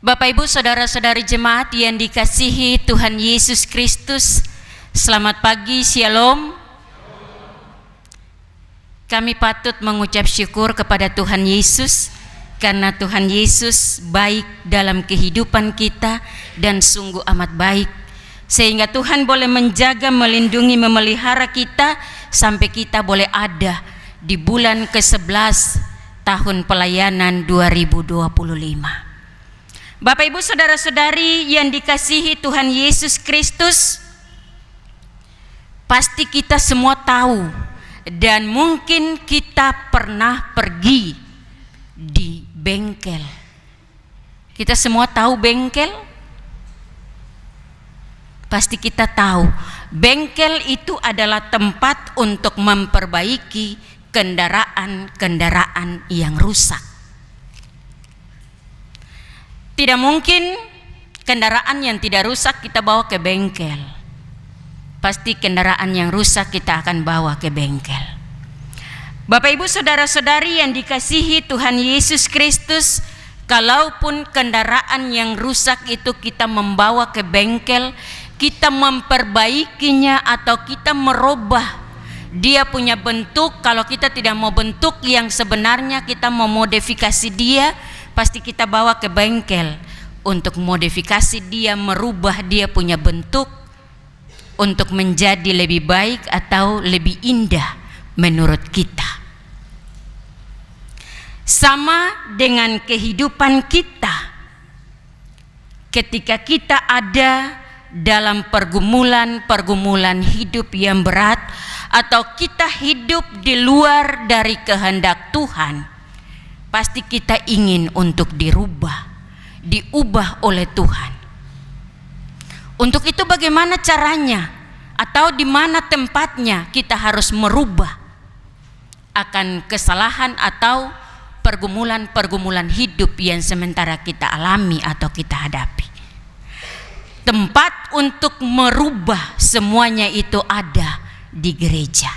Bapak Ibu saudara-saudari jemaat yang dikasihi Tuhan Yesus Kristus, selamat pagi, Shalom. Kami patut mengucap syukur kepada Tuhan Yesus karena Tuhan Yesus baik dalam kehidupan kita dan sungguh amat baik, sehingga Tuhan boleh menjaga, melindungi, memelihara kita sampai kita boleh ada di bulan ke-11 tahun pelayanan 2025. Bapak Ibu saudara-saudari yang dikasihi Tuhan Yesus Kristus, pasti kita semua tahu dan mungkin kita pernah pergi di bengkel. Kita semua tahu bengkel? Pasti kita tahu bengkel itu adalah tempat untuk memperbaiki kendaraan-kendaraan yang rusak. Tidak mungkin kendaraan yang tidak rusak kita bawa ke bengkel. Pasti kendaraan yang rusak kita akan bawa ke bengkel. Bapak Ibu saudara-saudari yang dikasihi Tuhan Yesus Kristus, kalaupun kendaraan yang rusak itu kita membawa ke bengkel, kita memperbaikinya atau kita merubah dia punya bentuk. Kalau kita tidak mau bentuk yang sebenarnya, kita mau modifikasi dia, pasti kita bawa ke bengkel untuk modifikasi dia, merubah dia punya bentuk untuk menjadi lebih baik atau lebih indah menurut kita. Sama dengan kehidupan kita, ketika kita ada dalam pergumulan hidup yang berat atau kita hidup di luar dari kehendak Tuhan, pasti kita ingin untuk diubah oleh Tuhan. Untuk itu bagaimana caranya atau di mana tempatnya kita harus merubah akan kesalahan atau pergumulan hidup yang sementara kita alami atau kita hadapi. Tempat untuk merubah semuanya itu ada di gereja.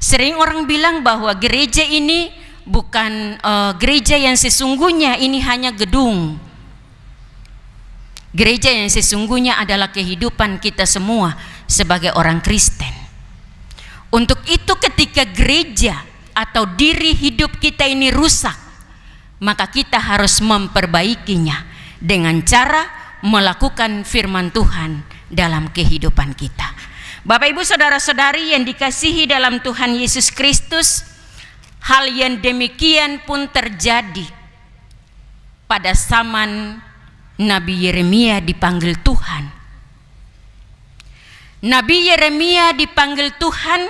Sering orang bilang bahwa gereja ini bukan gereja yang sesungguhnya, ini hanya gedung. Gereja yang sesungguhnya adalah kehidupan kita semua sebagai orang Kristen. Untuk itu ketika gereja atau diri hidup kita ini rusak, maka kita harus memperbaikinya dengan cara melakukan firman Tuhan dalam kehidupan kita. Bapak Ibu saudara-saudari yang dikasihi dalam Tuhan Yesus Kristus, hal yang demikian pun terjadi pada zaman Nabi Yeremia dipanggil Tuhan. Nabi Yeremia dipanggil Tuhan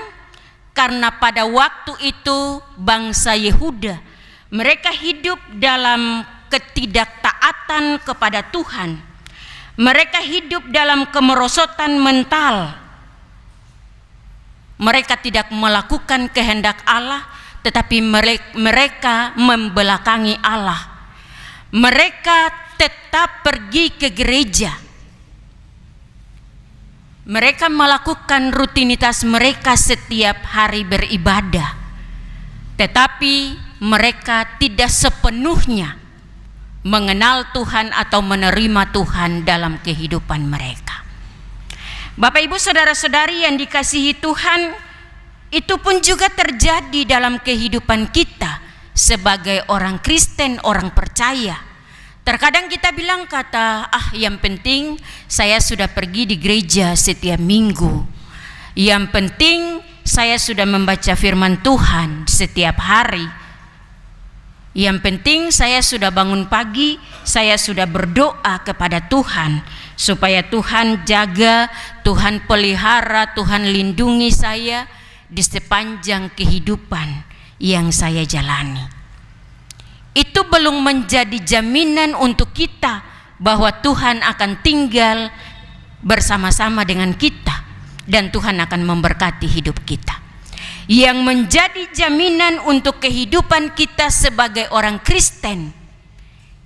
karena pada waktu itu bangsa Yehuda, mereka hidup dalam ketidaktaatan kepada Tuhan. Mereka hidup dalam kemerosotan mental. Mereka tidak melakukan kehendak Allah, tetapi mereka membelakangi Allah. Mereka tetap pergi ke gereja. Mereka melakukan rutinitas mereka setiap hari beribadah, tetapi mereka tidak sepenuhnya mengenal Tuhan atau menerima Tuhan dalam kehidupan mereka. Bapak Ibu saudara-saudari yang dikasihi Tuhan, itu pun juga terjadi dalam kehidupan kita sebagai orang Kristen, orang percaya. Terkadang kita bilang kata, yang penting saya sudah pergi di gereja setiap minggu. Yang penting saya sudah membaca firman Tuhan setiap hari. Yang penting saya sudah bangun pagi, saya sudah berdoa kepada Tuhan supaya Tuhan jaga, Tuhan pelihara, Tuhan lindungi saya di sepanjang kehidupan yang saya jalani. Itu belum menjadi jaminan untuk kita bahwa Tuhan akan tinggal bersama-sama dengan kita dan Tuhan akan memberkati hidup kita. Yang menjadi jaminan untuk kehidupan kita sebagai orang Kristen,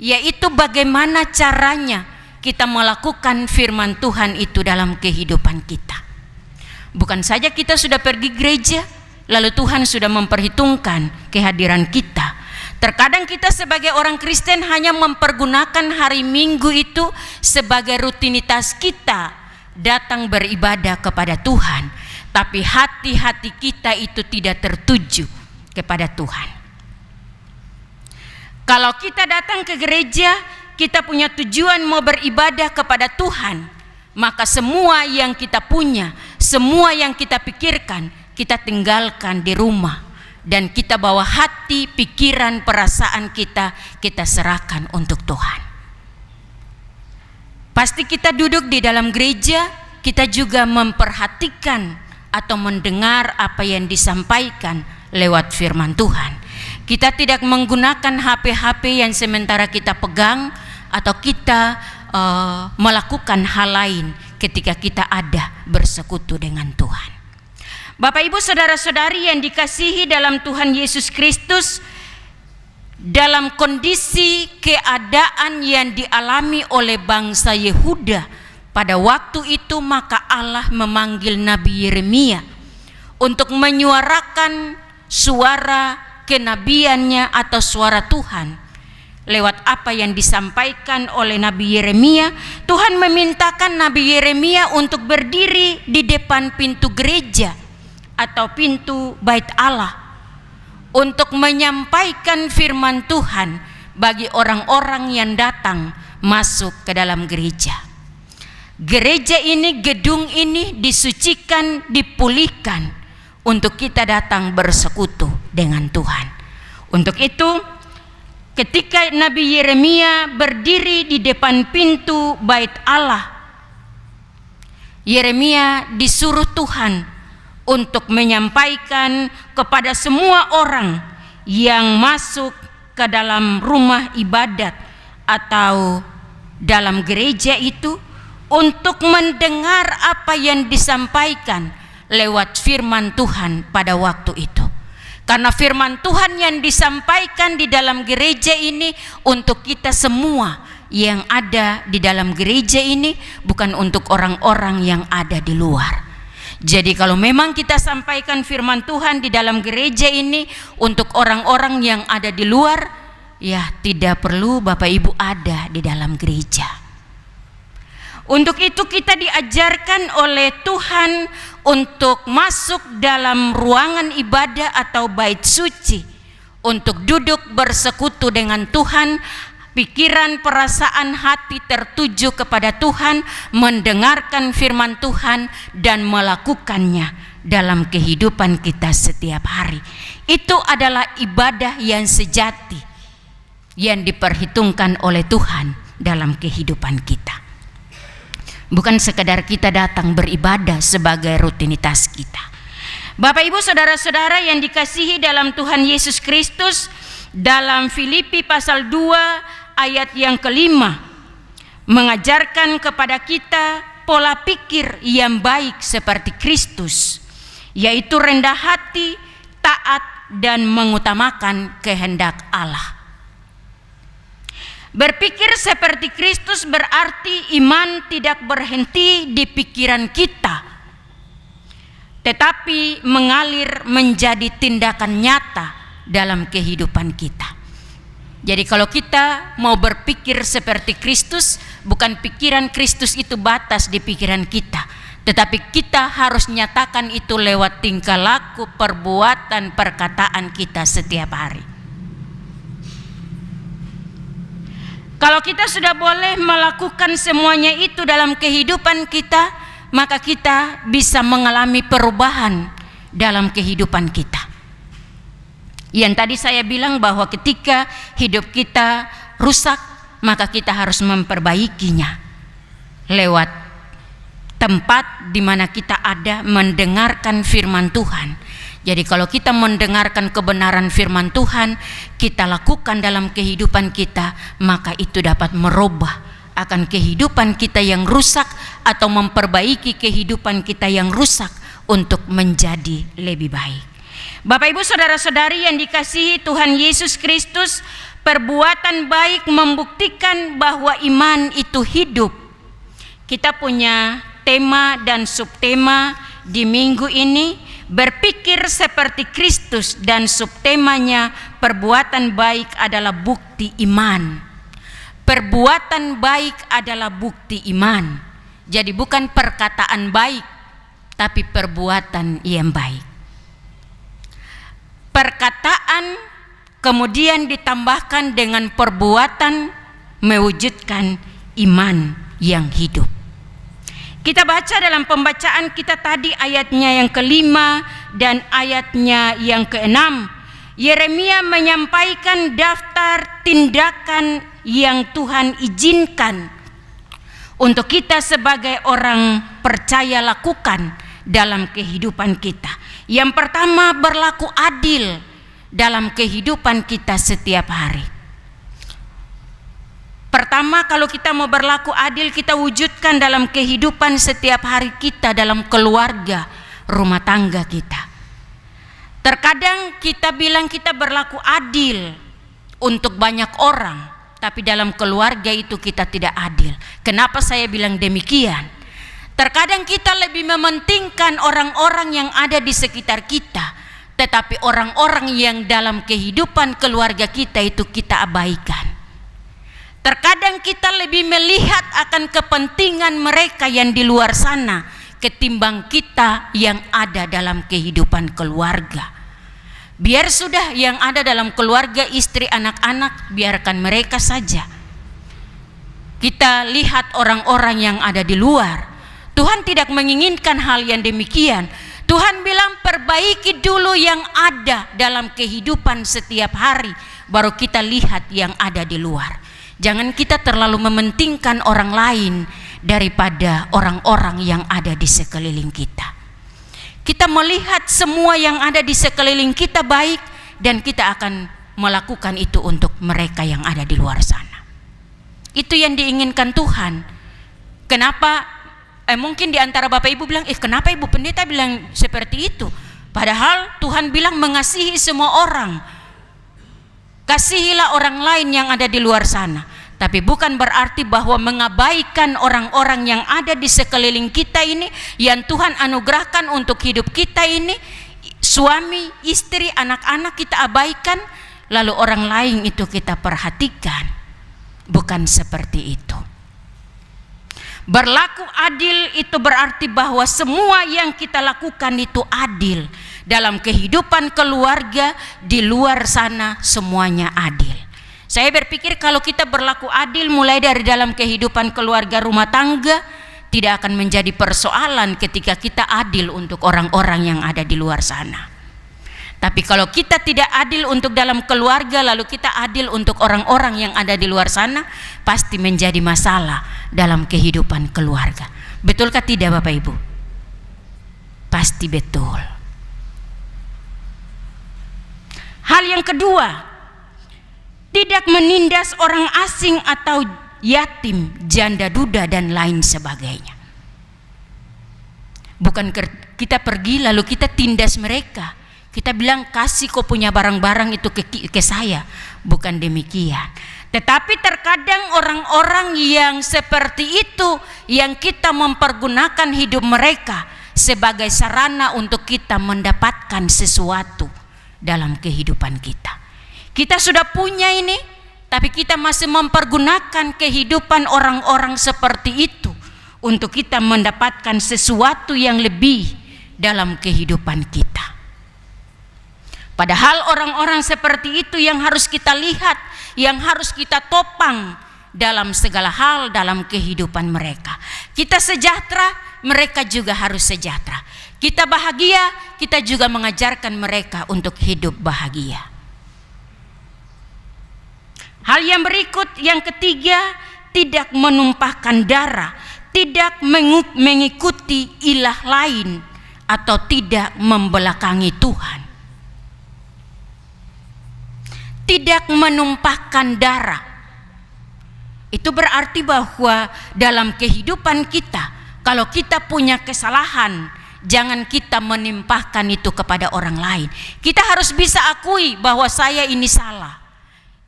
yaitu bagaimana caranya kita melakukan firman Tuhan itu dalam kehidupan kita. Bukan saja kita sudah pergi gereja, lalu Tuhan sudah memperhitungkan kehadiran kita, Terkadang kita sebagai orang Kristen hanya mempergunakan hari Minggu itu sebagai rutinitas kita datang beribadah kepada Tuhan, tapi hati-hati kita itu tidak tertuju kepada Tuhan. Kalau kita datang ke gereja, kita punya tujuan mau beribadah kepada Tuhan, maka semua yang kita punya, semua yang kita pikirkan, kita tinggalkan di rumah. Dan kita bawa hati, pikiran, perasaan kita serahkan untuk Tuhan. Pasti kita duduk di dalam gereja, kita juga memperhatikan atau mendengar apa yang disampaikan lewat firman Tuhan. Kita tidak menggunakan HP-HP yang sementara kita pegang, atau kita melakukan hal lain ketika kita ada bersekutu dengan Tuhan. Bapak Ibu saudara-saudari yang dikasihi dalam Tuhan Yesus Kristus, dalam kondisi keadaan yang dialami oleh bangsa Yehuda pada waktu itu, maka Allah memanggil Nabi Yeremia untuk menyuarakan suara kenabiannya atau suara Tuhan. Lewat apa yang disampaikan oleh Nabi Yeremia, Tuhan memintakan Nabi Yeremia untuk berdiri di depan pintu gereja atau pintu bait Allah untuk menyampaikan firman Tuhan bagi orang-orang yang datang masuk ke dalam gereja. Gereja ini, gedung ini disucikan, dipulihkan untuk kita datang bersekutu dengan Tuhan. Untuk itu, ketika Nabi Yeremia berdiri di depan pintu bait Allah, Yeremia disuruh Tuhan untuk menyampaikan kepada semua orang yang masuk ke dalam rumah ibadat atau dalam gereja itu, untuk mendengar apa yang disampaikan lewat firman Tuhan pada waktu itu. Karena firman Tuhan yang disampaikan di dalam gereja ini untuk kita semua yang ada di dalam gereja ini, bukan untuk orang-orang yang ada di luar. Jadi kalau memang kita sampaikan firman Tuhan di dalam gereja ini untuk orang-orang yang ada di luar, ya tidak perlu Bapak Ibu ada di dalam gereja. Untuk itu kita diajarkan oleh Tuhan untuk masuk dalam ruangan ibadah atau bait suci, untuk duduk bersekutu dengan Tuhan, pikiran, perasaan, hati tertuju kepada Tuhan, mendengarkan firman Tuhan dan melakukannya dalam kehidupan kita setiap hari. Itu adalah ibadah yang sejati yang diperhitungkan oleh Tuhan dalam kehidupan kita. Bukan sekadar kita datang beribadah sebagai rutinitas kita. Bapak Ibu saudara-saudara yang dikasihi dalam Tuhan Yesus Kristus, dalam Filipi pasal 2 ayat yang kelima mengajarkan kepada kita pola pikir yang baik seperti Kristus, yaitu rendah hati, taat, dan mengutamakan kehendak Allah. Berpikir seperti Kristus berarti iman tidak berhenti di pikiran kita, tetapi mengalir menjadi tindakan nyata dalam kehidupan kita. Jadi kalau kita mau berpikir seperti Kristus, bukan pikiran Kristus itu batas di pikiran kita, tetapi kita harus nyatakan itu lewat tingkah laku, perbuatan, perkataan kita setiap hari. Kalau kita sudah boleh melakukan semuanya itu dalam kehidupan kita, maka kita bisa mengalami perubahan dalam kehidupan kita. Yang tadi saya bilang bahwa ketika hidup kita rusak, maka kita harus memperbaikinya lewat tempat di mana kita ada mendengarkan firman Tuhan. Jadi kalau kita mendengarkan kebenaran firman Tuhan, kita lakukan dalam kehidupan kita, maka itu dapat merubah akan kehidupan kita yang rusak atau memperbaiki kehidupan kita yang rusak untuk menjadi lebih baik. Bapak Ibu saudara-saudari yang dikasihi Tuhan Yesus Kristus, perbuatan baik membuktikan bahwa iman itu hidup. Kita punya tema dan subtema di minggu ini, berpikir seperti Kristus, dan subtemanya perbuatan baik adalah bukti iman. Perbuatan baik adalah bukti iman. Jadi bukan perkataan baik, tapi perbuatan yang baik. Perkataan kemudian ditambahkan dengan perbuatan mewujudkan iman yang hidup. Kita baca dalam pembacaan kita tadi ayatnya yang kelima dan ayatnya yang keenam. Yeremia menyampaikan daftar tindakan yang Tuhan izinkan untuk kita sebagai orang percaya lakukan dalam kehidupan kita. Yang pertama, berlaku adil dalam kehidupan kita setiap hari. Pertama, kalau kita mau berlaku adil, kita wujudkan dalam kehidupan setiap hari kita, dalam keluarga, rumah tangga kita. Terkadang kita bilang kita berlaku adil untuk banyak orang, tapi dalam keluarga itu kita tidak adil. Kenapa saya bilang demikian? Terkadang kita lebih mementingkan orang-orang yang ada di sekitar kita, tetapi orang-orang yang dalam kehidupan keluarga kita itu kita abaikan. Terkadang kita lebih melihat akan kepentingan mereka yang di luar sana ketimbang kita yang ada dalam kehidupan keluarga. Biar sudah yang ada dalam keluarga, istri, anak-anak, biarkan mereka saja. Kita lihat orang-orang yang ada di luar. Tuhan tidak menginginkan hal yang demikian. Tuhan bilang perbaiki dulu yang ada dalam kehidupan setiap hari, baru kita lihat yang ada di luar. Jangan kita terlalu mementingkan orang lain daripada orang-orang yang ada di sekeliling kita. Kita melihat semua yang ada di sekeliling kita baik, dan kita akan melakukan itu untuk mereka yang ada di luar sana. Itu yang diinginkan Tuhan. Kenapa? Mungkin di antara Bapak Ibu bilang, kenapa Ibu Pendeta bilang seperti itu? Padahal Tuhan bilang mengasihi semua orang. Kasihilah orang lain yang ada di luar sana. Tapi bukan berarti bahwa mengabaikan orang-orang yang ada di sekeliling kita ini, yang Tuhan anugerahkan untuk hidup kita ini, suami, istri, anak-anak kita abaikan, lalu orang lain itu kita perhatikan. Bukan seperti itu. Berlaku adil itu berarti bahwa semua yang kita lakukan itu adil. Dalam kehidupan keluarga, di luar sana semuanya adil. Saya berpikir kalau kita berlaku adil mulai dari dalam kehidupan keluarga rumah tangga, tidak akan menjadi persoalan ketika kita adil untuk orang-orang yang ada di luar sana. Tapi kalau kita tidak adil untuk dalam keluarga, lalu kita adil untuk orang-orang yang ada di luar sana, pasti menjadi masalah dalam kehidupan keluarga. Betulkah tidak Bapak Ibu? Pasti betul. Hal yang kedua, tidak menindas orang asing atau yatim, janda duda dan lain sebagainya. Bukan kita pergi lalu kita tindas mereka. Kita bilang kasih kau punya barang-barang itu ke saya. Bukan demikian. Tetapi terkadang orang-orang yang seperti itu, yang kita mempergunakan hidup mereka sebagai sarana untuk kita mendapatkan sesuatu dalam kehidupan kita. Kita sudah punya ini, tapi kita masih mempergunakan kehidupan orang-orang seperti itu untuk kita mendapatkan sesuatu yang lebih dalam kehidupan kita. Padahal orang-orang seperti itu yang harus kita lihat, yang harus kita topang dalam segala hal dalam kehidupan mereka. Kita sejahtera, mereka juga harus sejahtera. Kita bahagia, kita juga mengajarkan mereka untuk hidup bahagia. Hal yang berikut, yang ketiga, tidak menumpahkan darah, tidak mengikuti ilah lain, atau tidak membelakangi Tuhan. Tidak menumpahkan darah. Itu berarti bahwa dalam kehidupan kita, kalau kita punya kesalahan, jangan kita menimpahkan itu kepada orang lain. Kita harus bisa akui bahwa saya ini salah.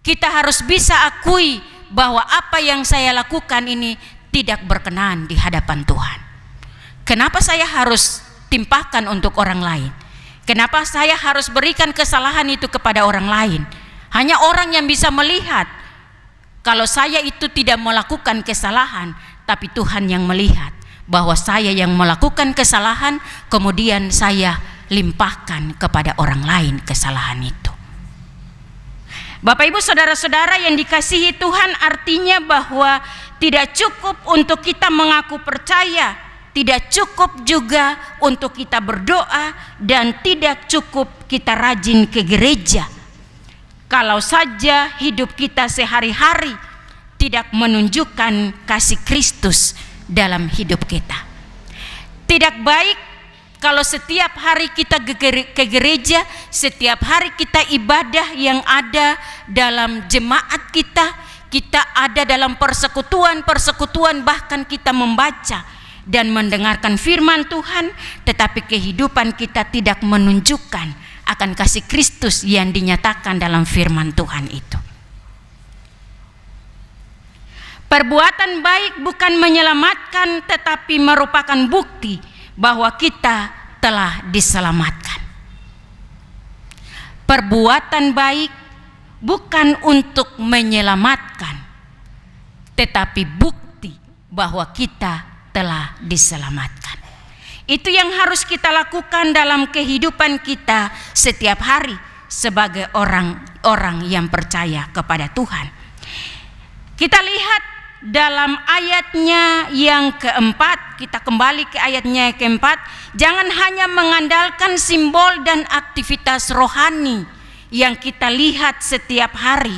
Kita harus bisa akui bahwa apa yang saya lakukan ini tidak berkenan di hadapan Tuhan. Kenapa saya harus timpahkan untuk orang lain? Kenapa saya harus berikan kesalahan itu kepada orang lain? Hanya orang yang bisa melihat kalau saya itu tidak melakukan kesalahan, tapi Tuhan yang melihat bahwa saya yang melakukan kesalahan, kemudian saya limpahkan kepada orang lain kesalahan itu. Bapak Ibu saudara-saudara yang dikasihi Tuhan, artinya bahwa tidak cukup untuk kita mengaku percaya, tidak cukup juga untuk kita berdoa, dan tidak cukup kita rajin ke gereja kalau saja hidup kita sehari-hari tidak menunjukkan kasih Kristus dalam hidup kita. Tidak baik kalau setiap hari kita ke gereja, setiap hari kita ibadah yang ada dalam jemaat kita ada dalam persekutuan, bahkan kita membaca dan mendengarkan firman Tuhan, tetapi kehidupan kita tidak menunjukkan akan kasih Kristus yang dinyatakan dalam firman Tuhan itu. Perbuatan baik bukan menyelamatkan, tetapi merupakan bukti bahwa kita telah diselamatkan. Perbuatan baik bukan untuk menyelamatkan, tetapi bukti bahwa kita telah diselamatkan. Itu yang harus kita lakukan dalam kehidupan kita setiap hari sebagai orang-orang yang percaya kepada Tuhan. Kita lihat dalam ayatnya yang keempat, kita kembali ke ayatnya yang keempat. Jangan hanya mengandalkan simbol dan aktivitas rohani yang kita lihat setiap hari.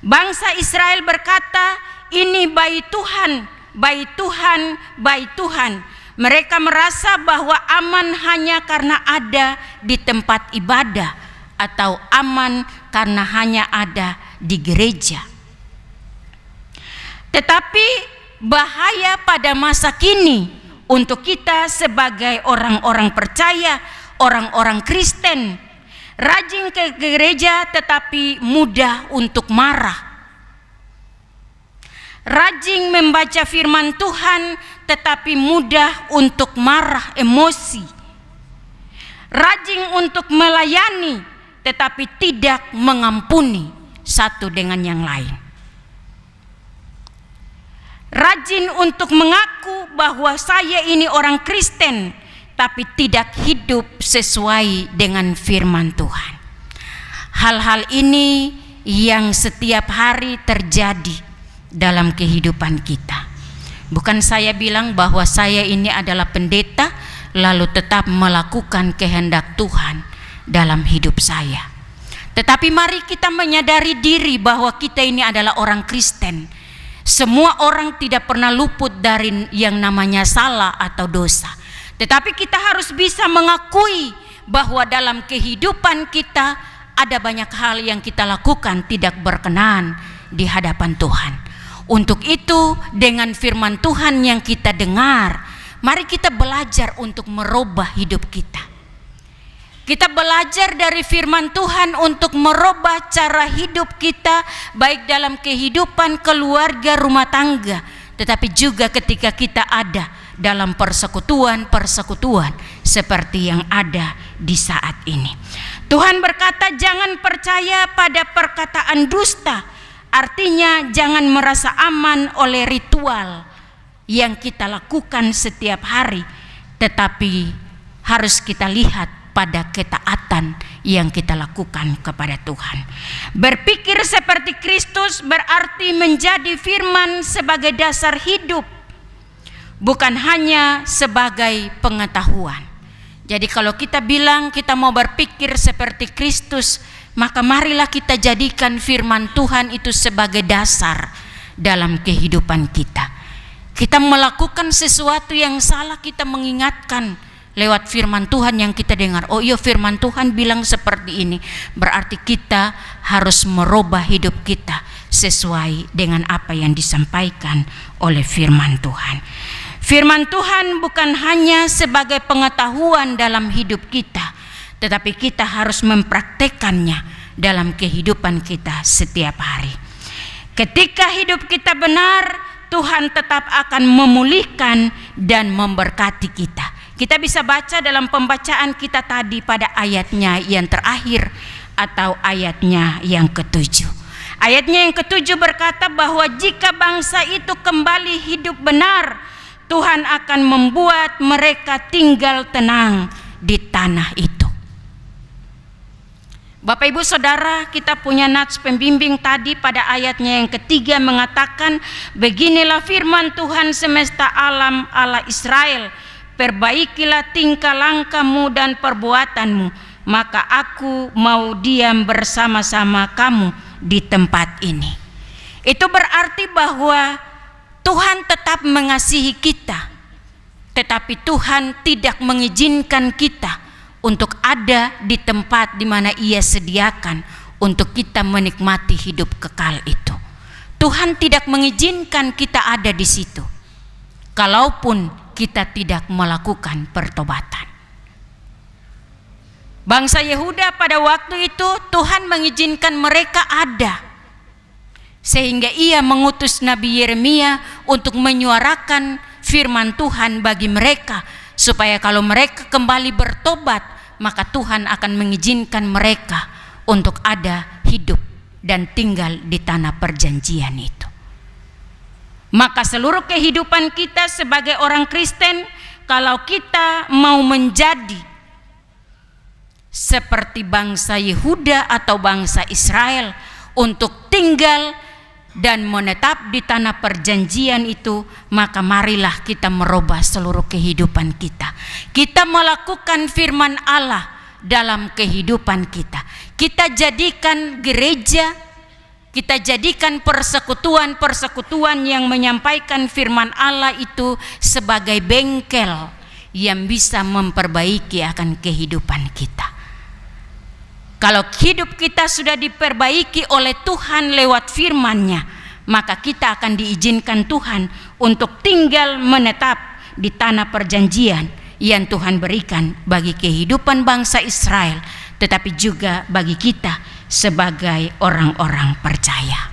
Bangsa Israel berkata, ini bait Tuhan, bait Tuhan, bait Tuhan. Mereka merasa bahwa aman hanya karena ada di tempat ibadah, atau aman karena hanya ada di gereja. Tetapi bahaya pada masa kini untuk kita sebagai orang-orang percaya, orang-orang Kristen, rajin ke gereja tetapi mudah untuk marah. Rajin membaca firman Tuhan tetapi mudah untuk marah, emosi. Rajin untuk melayani tetapi tidak mengampuni satu dengan yang lain. Rajin untuk mengaku bahwa saya ini orang Kristen, tapi tidak hidup sesuai dengan firman Tuhan. Hal-hal ini yang setiap hari terjadi dalam kehidupan kita. Bukan saya bilang bahwa saya ini adalah pendeta lalu tetap melakukan kehendak Tuhan dalam hidup saya. Tetapi mari kita menyadari diri bahwa kita ini adalah orang Kristen. Semua orang tidak pernah luput dari yang namanya salah atau dosa. Tetapi kita harus bisa mengakui bahwa dalam kehidupan kita ada banyak hal yang kita lakukan tidak berkenan di hadapan Tuhan. Untuk itu, dengan firman Tuhan yang kita dengar, mari kita belajar untuk merubah hidup kita. Kita belajar dari firman Tuhan untuk merubah cara hidup kita, baik dalam kehidupan keluarga, rumah tangga, tetapi juga ketika kita ada dalam persekutuan seperti yang ada di saat ini. Tuhan berkata, jangan percaya pada perkataan dusta. Artinya jangan merasa aman oleh ritual yang kita lakukan setiap hari, tetapi harus kita lihat pada ketaatan yang kita lakukan kepada Tuhan. Berpikir seperti Kristus berarti menjadi firman sebagai dasar hidup, bukan hanya sebagai pengetahuan. Jadi kalau kita bilang kita mau berpikir seperti Kristus, maka marilah kita jadikan firman Tuhan itu sebagai dasar dalam kehidupan kita. Kita melakukan sesuatu yang salah, kita mengingatkan lewat firman Tuhan yang kita dengar. Oh iya, firman Tuhan bilang seperti ini. Berarti kita harus merubah hidup kita sesuai dengan apa yang disampaikan oleh firman Tuhan. Firman Tuhan bukan hanya sebagai pengetahuan dalam hidup kita, tetapi kita harus mempraktekannya dalam kehidupan kita setiap hari. Ketika hidup kita benar, Tuhan tetap akan memulihkan dan memberkati kita. Kita bisa baca dalam pembacaan kita tadi pada ayatnya yang terakhir atau ayatnya yang ke-7. Ayatnya yang ke-7 berkata bahwa jika bangsa itu kembali hidup benar, Tuhan akan membuat mereka tinggal tenang di tanah itu. Bapak Ibu Saudara, kita punya nats pembimbing tadi pada ayatnya yang ketiga mengatakan, beginilah firman Tuhan semesta alam Allah Israel, perbaikilah tingkah langkahmu dan perbuatanmu, maka aku mau diam bersama-sama kamu di tempat ini. Itu berarti bahwa Tuhan tetap mengasihi kita, tetapi Tuhan tidak mengizinkan kita untuk ada di tempat di mana Ia sediakan untuk kita menikmati hidup kekal itu. Tuhan tidak mengizinkan kita ada di situ, kalaupun kita tidak melakukan pertobatan. Bangsa Yehuda pada waktu itu Tuhan mengizinkan mereka ada, sehingga Ia mengutus Nabi Yeremia untuk menyuarakan firman Tuhan bagi mereka, supaya kalau mereka kembali bertobat, maka Tuhan akan mengizinkan mereka untuk ada, hidup, dan tinggal di tanah perjanjian itu. Maka seluruh kehidupan kita sebagai orang Kristen, kalau kita mau menjadi seperti bangsa Yehuda atau bangsa Israel untuk tinggal dan menetap di tanah perjanjian itu, maka marilah kita merubah seluruh kehidupan kita. Kita melakukan firman Allah dalam kehidupan kita. Kita jadikan gereja, kita jadikan persekutuan-persekutuan yang menyampaikan firman Allah itu sebagai bengkel yang bisa memperbaiki akan kehidupan kita. Kalau hidup kita sudah diperbaiki oleh Tuhan lewat firman-Nya, maka kita akan diizinkan Tuhan untuk tinggal menetap di tanah perjanjian yang Tuhan berikan bagi kehidupan bangsa Israel, tetapi juga bagi kita sebagai orang-orang percaya.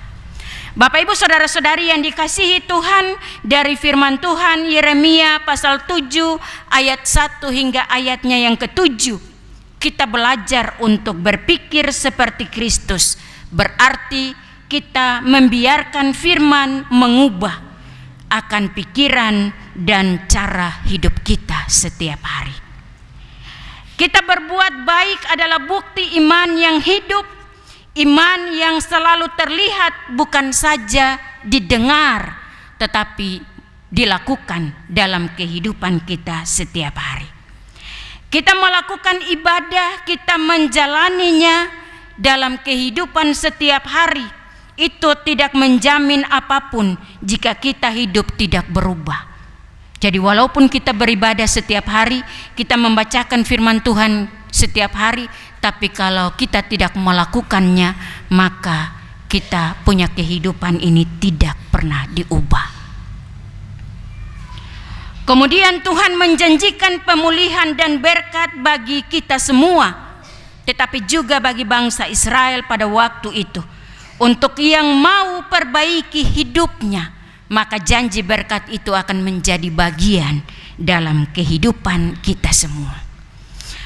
Bapak Ibu Saudara-saudari yang dikasihi Tuhan, dari firman Tuhan Yeremia pasal 7 ayat 1 hingga ayatnya yang ke-7, kita belajar untuk berpikir seperti Kristus. Berarti kita membiarkan firman mengubah akan pikiran dan cara hidup kita setiap hari. Kita berbuat baik adalah bukti iman yang hidup, iman yang selalu terlihat bukan saja didengar, tetapi dilakukan dalam kehidupan kita setiap hari. Kita melakukan ibadah, kita menjalaninya dalam kehidupan setiap hari. Itu tidak menjamin apapun jika kita hidup tidak berubah. Jadi walaupun kita beribadah setiap hari, kita membacakan firman Tuhan setiap hari, tapi kalau kita tidak melakukannya, maka kita punya kehidupan ini tidak pernah diubah. Kemudian Tuhan menjanjikan pemulihan dan berkat bagi kita semua, tetapi juga bagi bangsa Israel pada waktu itu. Untuk yang mau perbaiki hidupnya, maka janji berkat itu akan menjadi bagian dalam kehidupan kita semua.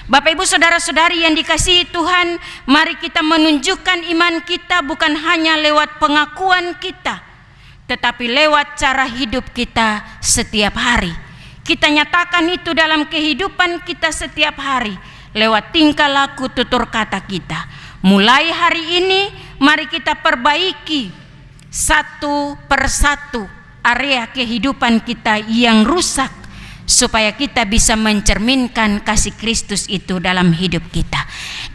Bapak Ibu Saudara-saudari yang dikasihi Tuhan, mari kita menunjukkan iman kita bukan hanya lewat pengakuan kita, tetapi lewat cara hidup kita setiap hari. Kita nyatakan itu dalam kehidupan kita setiap hari lewat tingkah laku tutur kata kita. Mulai hari ini mari kita perbaiki satu persatu area kehidupan kita yang rusak, supaya kita bisa mencerminkan kasih Kristus itu dalam hidup kita.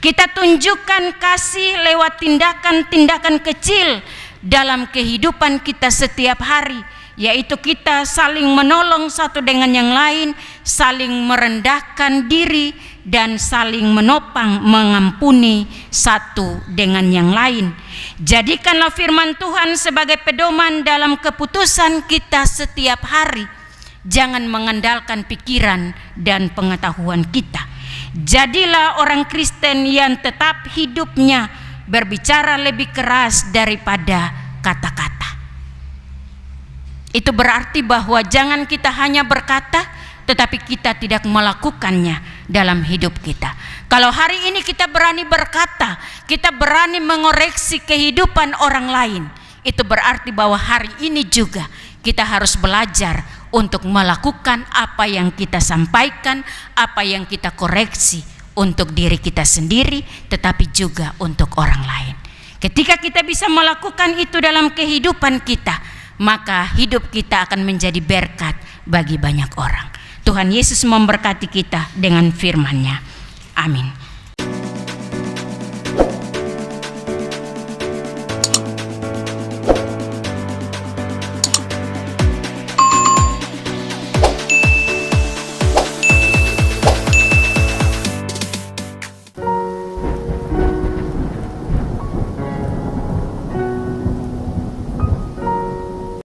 Kita tunjukkan kasih lewat tindakan-tindakan kecil dalam kehidupan kita setiap hari, yaitu kita saling menolong satu dengan yang lain, saling merendahkan diri, dan saling menopang mengampuni satu dengan yang lain. Jadikanlah firman Tuhan sebagai pedoman dalam keputusan kita setiap hari. Jangan mengandalkan pikiran dan pengetahuan kita. Jadilah orang Kristen yang tetap hidupnya berbicara lebih keras daripada kata-kata. Itu berarti bahwa jangan kita hanya berkata, tetapi kita tidak melakukannya dalam hidup kita. Kalau hari ini kita berani berkata, kita berani mengoreksi kehidupan orang lain, itu berarti bahwa hari ini juga kita harus belajar untuk melakukan apa yang kita sampaikan, apa yang kita koreksi untuk diri kita sendiri, tetapi juga untuk orang lain. Ketika kita bisa melakukan itu dalam kehidupan kita, maka hidup kita akan menjadi berkat bagi banyak orang. Tuhan Yesus memberkati kita dengan firman-Nya. Amin.